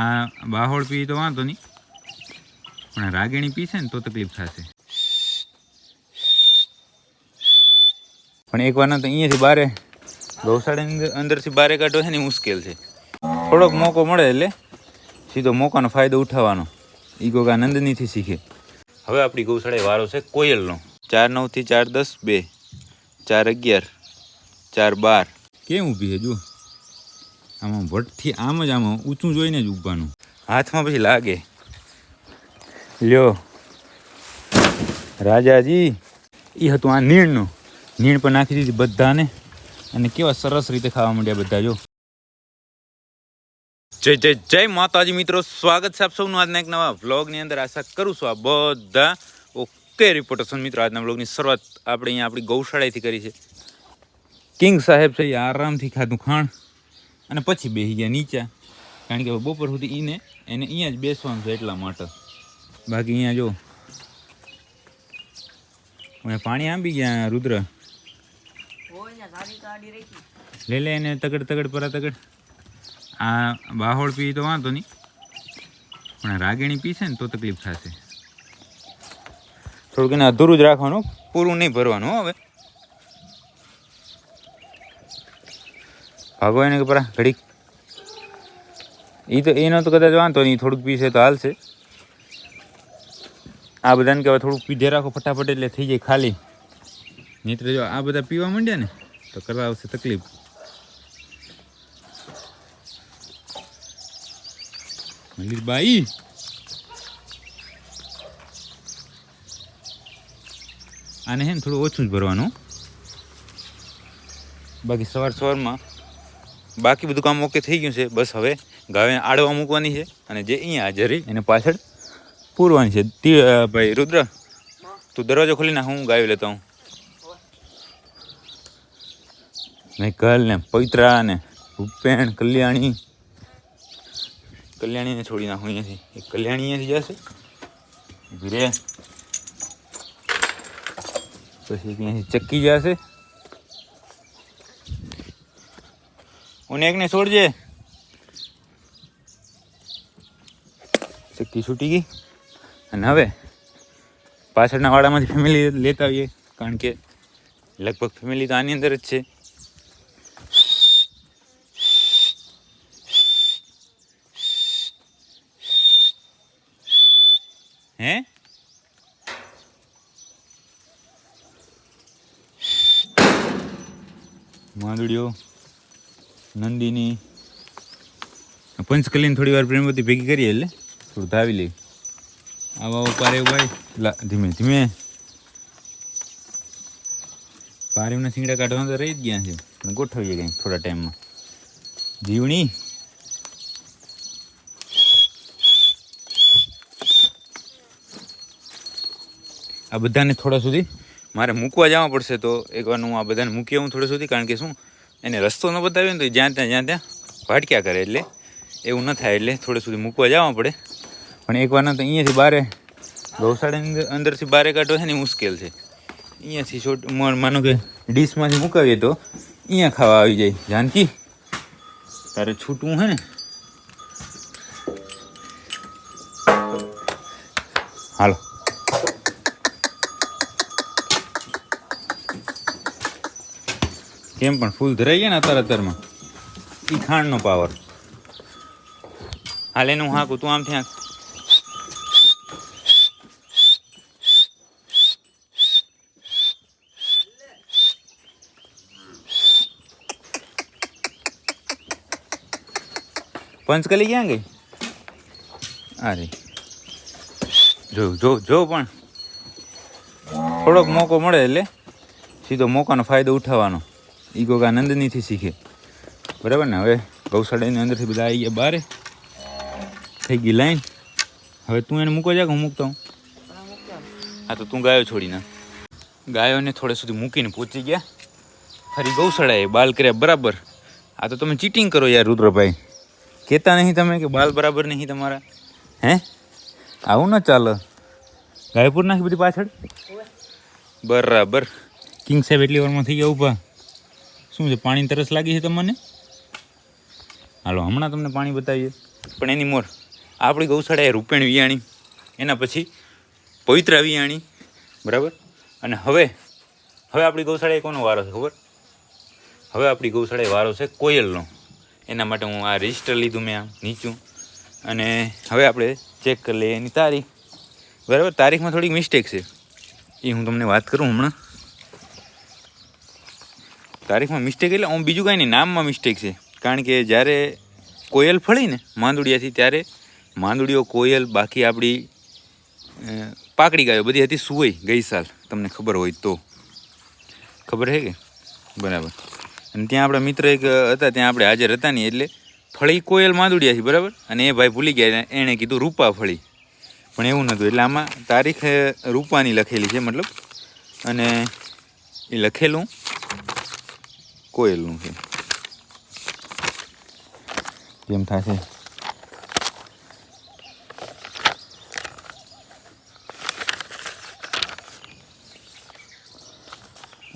આ બાહોળ પી તો વાંધો નહીં, પણ રાગીણી પીશે ને તો તકલીફ થશે. પણ એક વારના તો અહીંયાથી બારે ગૌશાળાની અંદરથી બારે કાઢો છે ને મુશ્કેલ છે. થોડોક મોકો મળે એટલે સીધો મોકાનો ફાયદો ઉઠાવવાનો. એ ગોગા નંદનીથી શીખે. હવે આપણી ગૌશાળાએ વારો છે કોયલનો. 4 9 થી 4 10 2 4 11 4 12. કેમ ઊભી છે જુઓ, આમાં વટથી આમ જ આમાં ઊંચું જોઈને જ ઊભવાનું. હાથમાં પછી લાગે. લ્યો રાજાજી, એ હતું આ નીણનું. નીણ પર નાખી દીધી બધાને, અને કેવા સરસ રીતે ખાવા માંડ્યા બધા. જો જય જય જય માતાજી મિત્રો, સ્વાગત છે આપ સૌનું આજના એક નવા વ્લોગની અંદર. આશા કરું છું આ બધા ઓકે રિપોર્ટર મિત્રો. આજના વ્લોગની શરૂઆત આપણે અહીંયા આપણી ગૌશાળાએથી કરી છે. કિંગ સાહેબ છે એ આરામથી ખાધું ખાણ અને પછી બેસી ગયા નીચે, કારણ કે બપોર સુધી એને અહીંયા જ બેસવાનું છે એટલા માટે. બાકી અહીંયા જો પાણી આંબી ગયા. રુદ્ર લે લે એને તગડ તગડ પરા તગડ. આ બાહોળ પી તો વાંધો નહીં, પણ રાગીણી પીશે ને તો તકલીફ થશે. થોડુંક એને અધૂરું જ રાખવાનું, પૂરું નહીં ભરવાનું. હવે ભાગો એને કે પરા ઘડીક. એ તો એનો તો કદાચ વાંધો નહીં, થોડુંક પીશે તો હાલશે. આ બધાને કહેવાય થોડુંક પીધે રાખો ફટાફટ, એટલે થઈ જાય ખાલી. મિત્ર જો આ બધા પીવા માંડ્યા ને તો કરવા આવશે તકલીફ. મલીરબાઈ આને હે ને થોડું ઓછું જ ભરવાનું. બાકી સવારમાં બાકી બધું કામ ઓકે થઈ ગયું છે. બસ હવે ગાયને આડવા મૂકવાની છે, અને જે અહીંયા હાજર રહી એને પાછળ પૂરવાની છે. ભાઈ રુદ્ર, તું દરવાજો ખોલી નાખ, હું ગાયો લેતા હું. નહીં કલ ને પવિત્રા ને ભૂપેણ કલ્યાણીને છોડી નાખું અહીંયાથી. એક કલ્યાણી અહીંયાથી જશે ધીરે, પછી અહીંયાથી ચક્કી જશે. હું એકને છોડજે. ચક્કી છૂટી ગઈ. અને હવે પાછળના વાડામાંથી ફેમિલી લેતા આવીએ, કારણ કે લગભગ ફેમિલી તો આની અંદર જ છે. હે માંદુડીઓ નંદીની પંચકલીને થોડી વાર પ્રેમવતી ભેગી કરીએ એટલે થોડું ધાવી લઈ. આવા પારે ભાઈ ધીમે ધીમે પારેવના શીંગડા કાઢવાના તો રહી જ ગયા છે, પણ ગોઠવીએ કંઈક થોડા ટાઈમમાં. જીવણી આ બધાને થોડા સુધી મારે મૂકવા જવા પડશે. તો એકવાર હું આ બધાને મૂકી આવું થોડા સુધી, કારણ કે શું એને રસ્તો ન બતાવ્યો ને તો જ્યાં ત્યાં ભાટક્યા કરે, એટલે એવું ન થાય. એટલે થોડે સુધી મૂકવા જવા પડે. પણ એકવારના તો અહીંયાથી બારે ગૌશાળાની અંદરથી બારે કાઢો છે ને મુશ્કેલ છે. અહીંયાથી માનો કે ડીશમાંથી મુકાવીએ તો અહીંયા ખાવા આવી જાય. જાનકી તારે છૂટવું છે ને, હાલો. કેમ પણ ફૂલ ધરાઈ ગયા ને અત્યારમાં, એ ખાંડનો પાવર. હાલ એને હું હાંકું, તું આમથી હાંક. પંચકલી ક્યાં ગઈ? અરે જો જો જો, પણ થોડોક મોકો મળે એટલે સીધો મોકાનો ફાયદો ઉઠાવવાનો. એ ગોગા નંદનીથી શીખે, બરાબર ને. હવે ગૌશાળાની અંદરથી બધા આવી ગયા બારે, થઈ ગઈ લાઈન. હવે તું એને મૂકો જા કે હું મૂકતો હું? હા તો તું ગાયો છોડી ના. ગાયોને થોડે સુધી મૂકીને પહોંચી ગયા ફરી ગૌશાળાએ. બાલ કર્યા બરાબર. આ તો તમે ચીટિંગ કરો યાર રુદ્રભાઈ. કહેતા નહીં તમે કે બાલ બરાબર નહીં તમારા? હે આવું ન ચાલે. ગાયપુર નાખી બધી પાછળ બરાબર. કિંગ સાહેબ એટલી વારમાં થઈ ગયા ઊભા. શું છે, પાણી તરસ લાગી છે તમને? હાલો હમણાં તમને પાણી બતાવીએ. પણ એની મોર આપણી ગૌશાળાએ રૂપેણ વિયાણી, એના પછી પવિત્રા વિયાણી, બરાબર. અને હવે આપણી ગૌશાળાએ કોનો વારો છે ખબર? હવે આપણી ગૌશાળાએ વારો છે કોયલનો. એના માટે હું આ રજિસ્ટર લીધું મેં આ નીચું, અને હવે આપણે ચેક કરી લઈએ એની તારીખ, બરાબર. તારીખમાં થોડીક મિસ્ટેક છે, એ હું તમને વાત કરું હમણાં. તારીખમાં મિસ્ટેક એટલે હું બીજું કાંઈ નહીં, નામમાં મિસ્ટેક છે. કારણ કે જ્યારે કોયલ ફળી ને માંદુડિયાથી, ત્યારે માંદુડીઓ, કોયલ, બાકી આપણી પાકડી ગાયો બધી હતી સુવઈ ગઈ સાલ, તમને ખબર હોય તો. ખબર છે કે? બરાબર. અને ત્યાં આપણા મિત્ર એક હતા, ત્યાં આપણે હાજર હતા નહીં, એટલે ફળી કોયલ માંદુડિયાથી, બરાબર. અને એ ભાઈ ભૂલી ગયા, એણે કીધું રૂપા ફળી, પણ એવું નહોતું. એટલે આમાં તારીખ રૂપાની લખેલી છે મતલબ, અને એ લખેલું કોયલનું છે. કેમ થશે?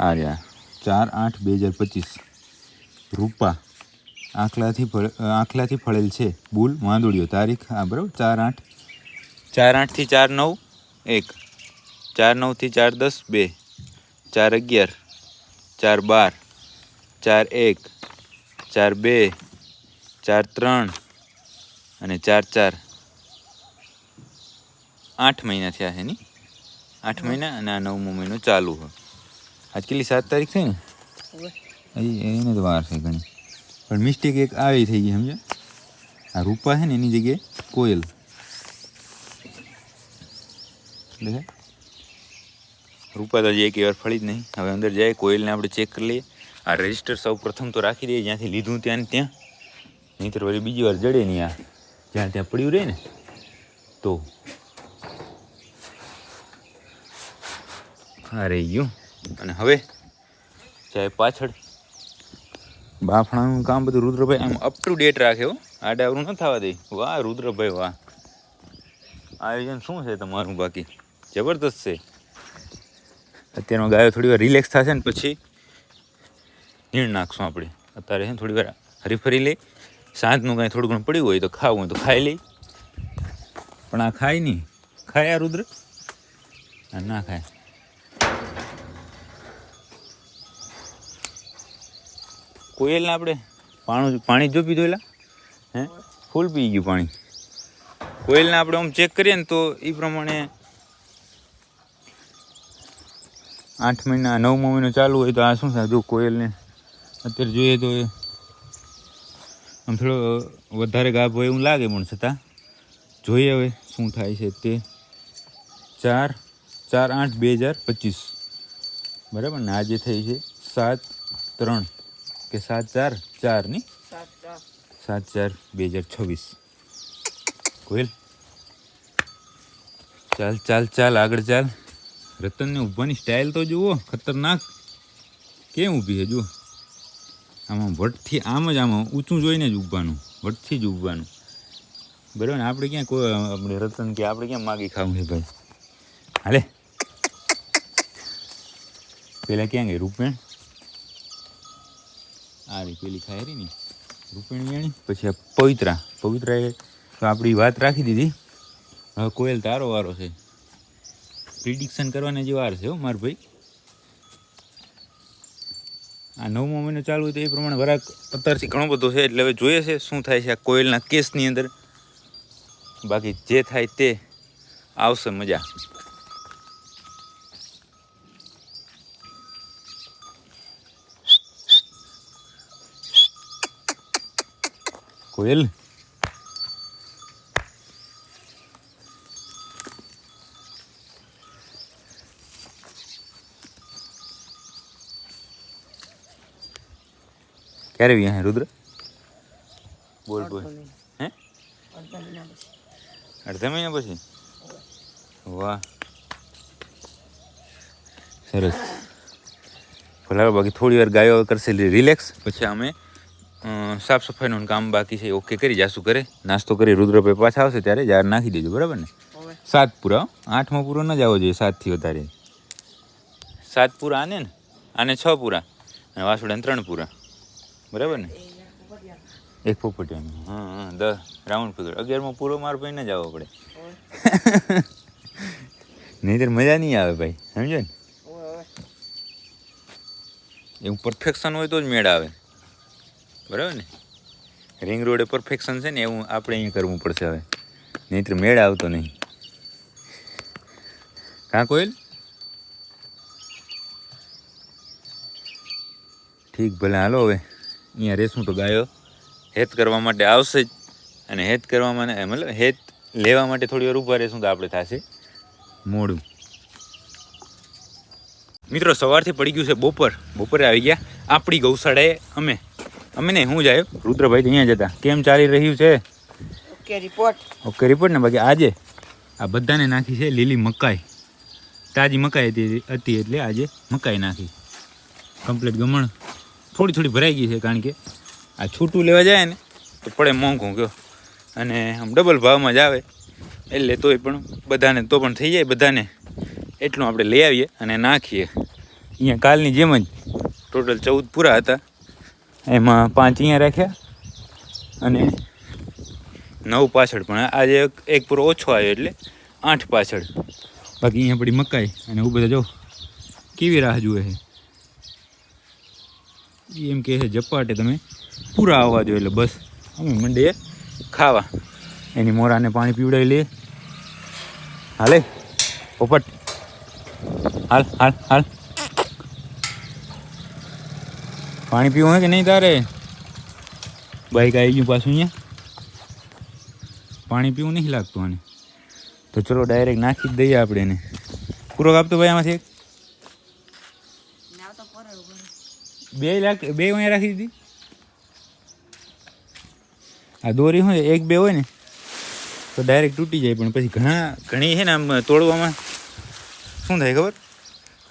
આ રહ્યા 4/8/2025 રૂપા આખલાથી ફળેલ છે, બુલ માંદુડિયો. તારીખ હા બરાબર 4/8 થી 4/9 1, 4/9 થી 4/10 2, 4/11 4/12 4/1 4/2 4/3 અને 4/4. 8 મહિના થયા છે ની, 8 મહિના, અને આ 9મો મહિનો ચાલુ હોય. આજ કેટલી 7 તારીખ થઈ ને, એને તો વાર છે ઘણી, પણ મિસ્ટેક એક આવી થઈ ગઈ સમજે. આ રૂપા છે ને એની જગ્યાએ કોયલ, એટલે રૂપા તો હજી એક વાર ફળી જ નહીં. હવે અંદર જાય, કોયલને આપણે ચેક કરી લઈએ. આ રજિસ્ટર સૌ પ્રથમ તો રાખી દઈએ જ્યાંથી લીધું ત્યાં નહીંતર વળી બીજી વાર જડે નહીં. આ જ્યાં ત્યાં પડ્યું રહે ને તો આ રહી ગયું. અને હવે ચાહે પાછળ બાફણાનું કામ બધું રુદ્રભાઈ આમ અપ ટુ ડેટ રાખે હો, આડાવરું ન થવા દે. વાહ રુદ્રભાઈ વાહ, આયોજન શું છે તમારું? બાકી જબરદસ્ત છે. અત્યારમાં ગાયો થોડી વાર રિલેક્સ થશે ને પછી નીણ નાખશું આપણે. અત્યારે છે થોડી વાર હરીફરી લઈ, સાંજનું કાંઈ થોડું ઘણું પડ્યું હોય તો ખાવું હોય તો ખાઈ લઈ. પણ આ ખાય નહીં. ખાય આ રુદ્ર? આ ના ખાય. કોયલને આપણે પાણી જો પીધું એલા હે, ફૂલ પી ગયું પાણી. કોયલને આપણે આમ ચેક કરીએ ને તો એ પ્રમાણે 8 મહિના 9મો મહિનો ચાલુ હોય તો આ શું થાય? જો કોયલને અત્યારે જોઈએ તો આમ થોડો વધારે ગાભ હોય એવું લાગે, પણ છતાં જોઈએ હવે શું થાય છે તે. 4/8/2025 બરાબર ને, આજે થઈ છે 7/3 કે 7/4 ની 7/4/2026. કોયલ ચાલ ચાલ ચાલ, આગળ ચાલ. રતનને ઊભવાની સ્ટાઇલ તો જુઓ, ખતરનાક કેમ ઊભી છે જુઓ. આમાં વટથી આમ જ આમાં ઊંચું જોઈને જ ઊભવાનું, વટથી જ ઊભવાનું, બરાબર ને. આપણે ક્યાં કોઈ આપણે રતન કે આપણે ક્યાં માગી ખાવું છે ભાઈ? હાલે પેલા ક્યાં ગઈ રૂપેણ? આ રહી પેલી ખાય રહી ને રૂપેણ વેણી. પછી આ પવિત્રાએ તો આપણી વાત રાખી દીધી. હવે કોયલ તારો વારો છે. પ્રિડિક્શન કરવાના જે વાર છે હો માર ભાઈ. આ 9મો મહિનો ચાલુ હોય તો એ પ્રમાણે વરાક અત્યારથી ઘણો બધો છે. એટલે હવે જોઈએ છે શું થાય છે આ કોયલના કેસની અંદર. બાકી જે થાય તે આવશે મજા. કોયલ ક્યારે વી હે રુદ્ર? બોલ બોલ. હે અડધા મહિના પછી? વાહ સરસ. ભલે બાકી થોડી વાર ગાયો કરશે રિલેક્સ, પછી અમે સાફ સફાઈનું કામ બાકી છે ઓકે કરી જાશું ઘરે. નાસ્તો કરી રુદ્રભાઈ પાછા આવશે ત્યારે જાર નાખી દેજો, બરાબર ને? 7 પૂરા, 8મો પૂરો ન જવો જોઈએ. 7થી વધારે. 7 પૂરા આને ને, આને 6 પૂરા, અને વાસુડાને 3 પૂરા, બરાબર ને? એક પોપટિયાનું. હા 10 રાઉન્ડ પકડ. 11મો પૂરો માર ભાઈને જ આવવો પડે. નહીંતર મજા નહીં આવે ભાઈ, સમજો ને. એવું પરફેક્શન હોય તો જ મેળ આવે, બરાબર ને. રિંગ રોડે પરફેક્શન છે ને એવું આપણે અહીંયા કરવું પડશે હવે, નહીંતર મેળ આવતો નહીં. કાં કોઈલ ઠીક ભલે હાલો હવે અહીંયા રેસું તો ગાયો હેત કરવા માટે આવશે જ, અને હેત કરવામાં મતલબ હેત લેવા માટે થોડી વાર ઊભા રહેશું તો આપણે થશે મોડું. મિત્રો સવારથી પડી ગયું છે બપોરે આવી ગયા આપણી ગૌશાળાએ. અમે નહીં હું જાય રુદ્રભાઈ અહીંયા જતા. કેમ ચાલી રહ્યું છે? ઓકે રિપોર્ટ ને. બાકી આજે આ બધાને નાખી છે લીલી મકાઈ, તાજી મકાઈ હતી એટલે આજે મકાઈ નાખી કમ્પ્લીટ. ગમણ થોડી ભરાઈ ગઈ છે, કારણ કે આ છૂટું લેવા જાય ને તો પડે મોંઘું કયો, અને આમ ડબલ ભાવમાં જ આવે એટલે તોય પણ બધાને તો પણ થઈ જાય બધાને એટલું આપણે લઈ આવીએ અને નાખીએ. અહીંયા કાલની જેમ જ ટોટલ 14 પૂરા હતા, એમાં 5 અહીંયા રાખ્યા અને 9 પાછળ, પણ આજે એક પૂરો ઓછો આવ્યો એટલે 8 પાછળ. બાકી અહીંયા પડી મકાઈ અને એવું બધા જો કેવી રાહ જુએ છે. એમ કહે છે ઝપાટે તમે પૂરા આવવા દો એટલે બસ અમે મંડીએ ખાવા. એની મોરાને પાણી પીવડાવી લઈએ. હાલે પોપટ હાલ હાલ હાલ. પાણી પીવું હે કે નહીં તારે? બાઈક આવી ગયું પાછું અહીંયા. પાણી પીવું નહીં લાગતું આને તો ચલો ડાયરેક્ટ નાખી જ દઈએ આપણે એને. પૂરો કાપતો ભાઈ આમાંથી એક બે અહીંયા રાખી દીધી. આ દોરી હોય 1-2 હોય ને તો ડાયરેક્ટ તૂટી જાય, પણ પછી ઘણી છે ને આમ તોડવામાં શું થાય ખબર,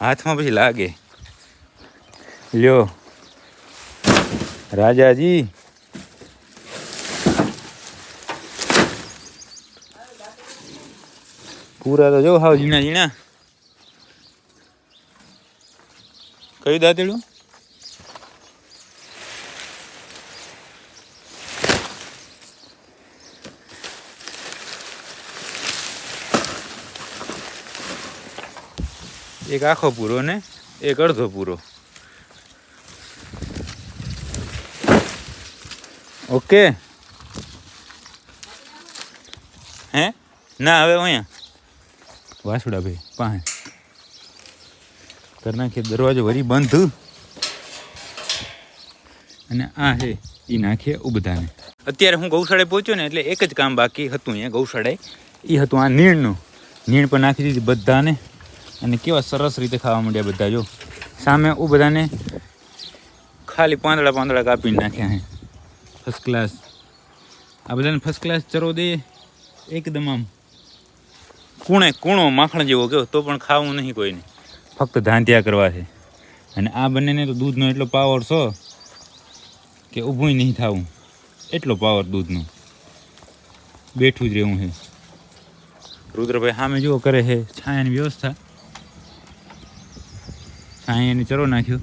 હાથમાં પછી લાગે. લ્યો રાજાજી પૂરા તો જો હાવ ઝીણા ઝીણા. કયું દાંતેડું? એક આખો પૂરો ને એક અડધો પૂરો. ઓકે હે ના હવે અહીંયા વાસુડા ભાઈ પાસે કરી નાખીએ. દરવાજો વળી બંધ અને આ છે એ નાખીએ ઉબધાને. અત્યારે હું ગૌશાળાએ પહોંચ્યો ને એટલે એક જ કામ બાકી હતું અહીંયા ગૌશાળાએ, એ હતું આ નીણનું. નીણ પર નાખી દીધી બધાને અને કેવા સરસ રીતે ખાવા માંડ્યા બધા. જો સામે બધાને ખાલી પાંદડા કાપીને નાખ્યા હે ફર્સ્ટ ક્લાસ. આ બધાને ફર્સ્ટ ક્લાસ ચરો દઈએ એકદમ આમ કૂણો માખણ જેવો ગયો તો પણ ખાવું નહીં કોઈને, ફક્ત ધાંધ્યા કરવા છે. અને આ બંનેને તો દૂધનો એટલો પાવર છો કે ઊભું નહીં થવું, એટલો પાવર દૂધનો. બેઠું જ રહેવું છે. રુદ્રભાઈ સામે જુઓ કરે છે છાયાની વ્યવસ્થા. છાયાની ચરો નાખ્યો.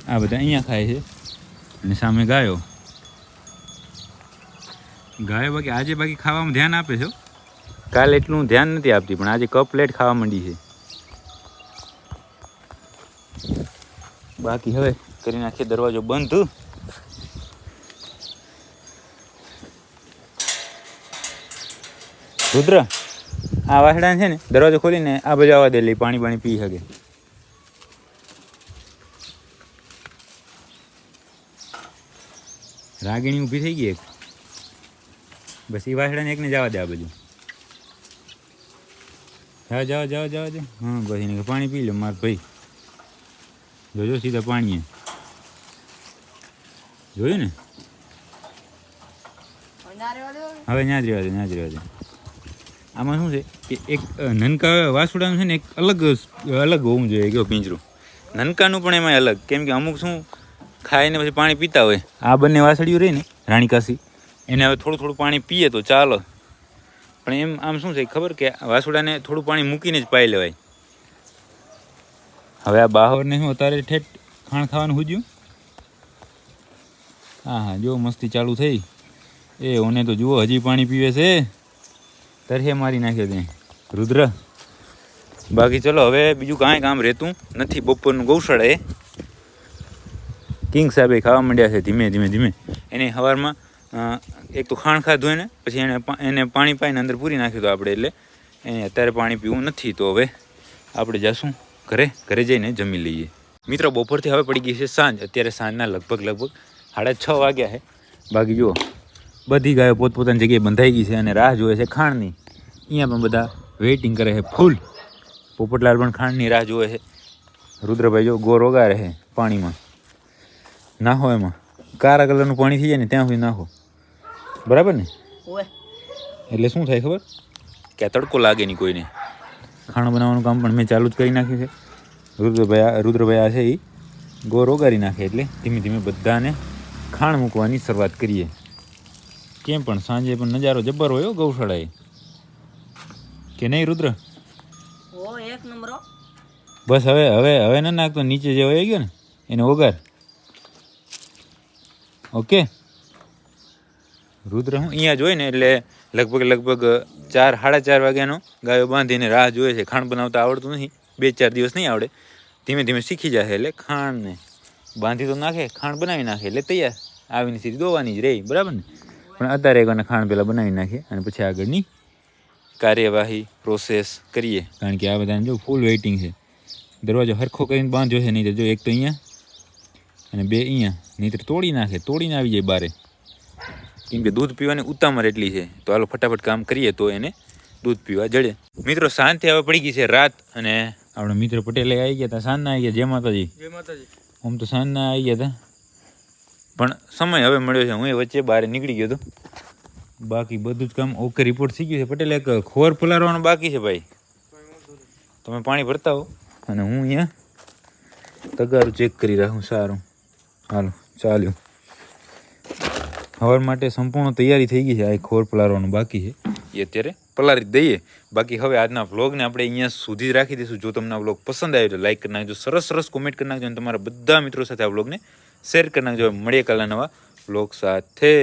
આ બધા અહીંયા ખાય છે અને સામે ગાયો બાકી આજે ખાવામાં ધ્યાન આપે છે. કાલે એટલું ધ્યાન નથી આપતી, પણ આજે કપ પ્લેટ ખાવા માંડી છે. બાકી હવે કરી નાખીએ દરવાજો બંધ. રુદ્ર આ વાસડા છે ને દરવાજો ખોલીને આ બાજુ આવવા દે, લઈ પાણી પી શકે. રાગીણી ઊભી થઈ ગઈ એક, બસ એ વાસડાને એકને જવા દે આ બાજુ. જાઓ. હા બસ એને પાણી પી લો માર ભાઈ. જોજો સીધા પાણીએ જોયું ને. હવે ન્યા જ રહેવા દે. આમાં શું છે કે એક નનકા વાસુડાનું છે ને એક અલગ હોવું જોઈએ કેવું પિંજરું. નનકાનું પણ એમાં અલગ, કેમ કે અમુક શું ખાઈને પછી પાણી પીતા હોય. આ બંને વાસળીઓ રહી ને રાણીકાસી, એને હવે થોડું પાણી પીએ તો ચાલો. પણ એમ આમ શું છે ખબર કે વાસુડાને થોડું પાણી મૂકીને જ પાઈ લેવાય. હવે આ બાહોરને શું અત્યારે ઠેઠ ખાણ ખાવાનું હુજ્યું. હા હા જો મસ્તી ચાલુ થઈ. એ ઓને તો જુઓ હજી પાણી પીવે છે. તરહે મારી નાખ્યો ત્યાં રુદ્ર. બાકી ચલો હવે બીજું કાંઈ કામ રહેતું નથી. બપોરનું ગૌશાળા એ કિંગ સાહેબ ખાવા માંડ્યા છે ધીમે ધીમે ધીમે. એને સવારમાં એક તો ખાણ ખાધું એને, પછી એને પાણી પાઈને અંદર પૂરી નાખ્યું હતું આપણે, એટલે એને અત્યારે પાણી પીવું નથી. તો હવે આપણે જઈશું ઘરે જઈને જમી લઈએ. મિત્રો બપોરથી હવે પડી ગઈ છે સાંજ. અત્યારે સાંજના લગભગ 6:30 વાગ્યા છે. બાકી જુઓ બધી ગાયો પોતપોતાની જગ્યાએ બંધાઈ ગઈ છે અને રાહ જોવે છે ખાણની. અહીંયા પણ બધા વેઇટિંગ કરે છે ફૂલ. પોપટલાલ પણ ખાણની રાહ જોવે છે. રુદ્રભાઈ જો ગોર ઓગારે છે પાણીમાં. નાખો એમાં કાળા કલરનું પાણી થઈ જાય ને ત્યાં સુધી નાખો, બરાબર ને? એટલે શું થાય ખબર કે આ તડકો લાગે નહીં કોઈને. ખાણું બનાવવાનું કામ પણ મેં ચાલુ જ કરી નાખ્યું છે. રુદ્રભાઈ આ છે એ ગોર ઓગારી નાખે એટલે ધીમે ધીમે બધાને ખાણ મૂકવાની શરૂઆત કરીએ. કેમ પણ સાંજે પણ નજારો જબ્બર હોય ગૌશાળાએ, કે નહીં રુદ્ર? બસ હવે ન નાખતો, નીચે જે વહી ગયો ને એને ઓગાર. ઓકે રુદ્ર હું અહીંયા જોઈ ને એટલે લગભગ 4-4:30 વાગ્યાનો ગાયો બાંધીને રાહ જોવે છે. ખાણ બનાવતા આવડતું નથી, 2-4 દિવસ નહીં આવડે. ધીમે ધીમે શીખી જશે એટલે ખાણને બાંધી તો નાખે, ખાણ બનાવી નાખે એટલે તૈયાર. આવીને સીધી દોવાની જ રહી, બરાબર ને? પણ અત્યારે એકને ખાણ પહેલાં બનાવી નાખીએ અને પછી આગળની કાર્યવાહી પ્રોસેસ કરીએ. કારણ કે આ બધાને જો ફૂલ વેઇટિંગ છે. દરવાજો સરખો કરીને બાંધ્યો છે, નહીં તો જો એક તો અહીંયા અને 2 અહીંયા, નહીં તો તોડીને આવી જાય બારે. કેમ કે દૂધ પીવાની ઉતામર એટલી છે. તો હાલો ફટાફટ કામ કરીએ તો એને દૂધ પીવા જડે. મિત્રો સાંજથી હવે પડી ગઈ છે રાત અને આપણે મિત્ર પટેલે આવી ગયા હતા. સાંજના આવી ગયા. જય માતાજી. આમ તો સાંજના આવી ગયા હતા, પણ સમય હવે મળ્યો છે. હું એ વચ્ચે બહાર નીકળી ગયો હતો. બાકી બધું જ કામ ઓકે રિપોર્ટ થઈ ગયું છે. પટેલ એક ખોર પલાળવાનું બાકી છે ભાઈ. તમે પાણી ભરતા હો અને હું અહીંયા તગારું ચેક કરી રાખું. સારું હાલો ચાલ્યું. હવાર માટે સંપૂર્ણ તૈયારી થઈ ગઈ છે. આ ખોર પલાળવાનું બાકી છે, એ અત્યારે પલાળી દઈએ. બાકી હવે આજના વ્લોગને આપણે અહીંયા સુધી જ રાખી દઈશું. જો તમને આ વ્લોગ પસંદ આવ્યો તો લાઈક કરી નાખજો, સરસ કોમેન્ટ કરી નાખજો અને તમારા બધા મિત્રો સાથે આ વ્લોગને શેર કરી નાખજો. મળીએ કાલના નવા વ્લોગ સાથે.